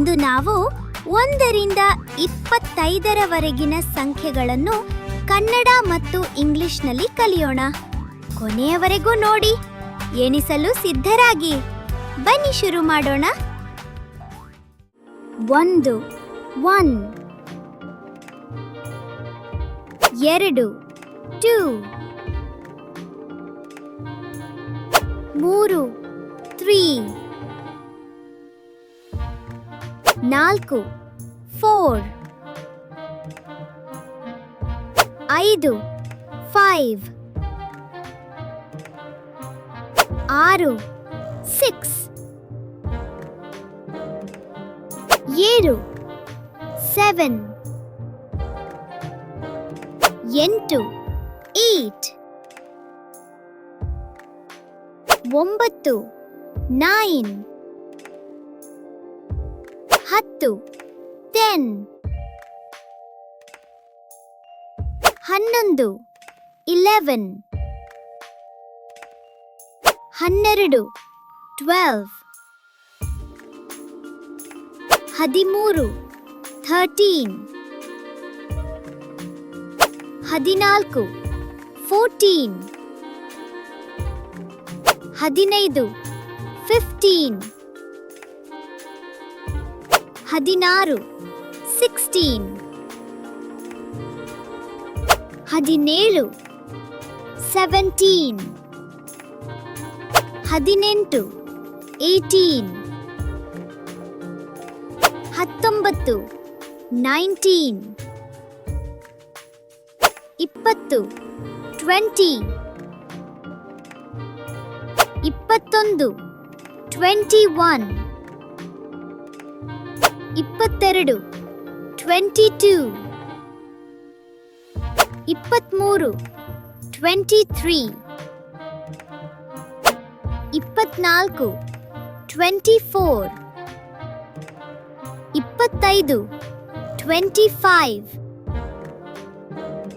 ಇಂದು ನಾವು 1ರಿಂದ 25ರವರೆಗಿನ ಸಂಖ್ಯೆಗಳನ್ನು ಕನ್ನಡ ಮತ್ತು ಇಂಗ್ಲಿಷ್ನಲ್ಲಿ ಕಲಿಯೋಣ. ಕೊನೆಯವರೆಗೂ ನೋಡಿ, ಎಣಿಸಲು ಸಿದ್ಧರಾಗಿ. ಬನ್ನಿ ಶುರು ಮಾಡೋಣ. 1 1 2 2 3 3 4 4 5 5 6 6 7 7 8 8 9 9 10 10 11 11 12 12 13 13 14 14 15 15 16 16 17 17 18 18 19 19 20 20 21 21 22 22 23 23 24 24 25 25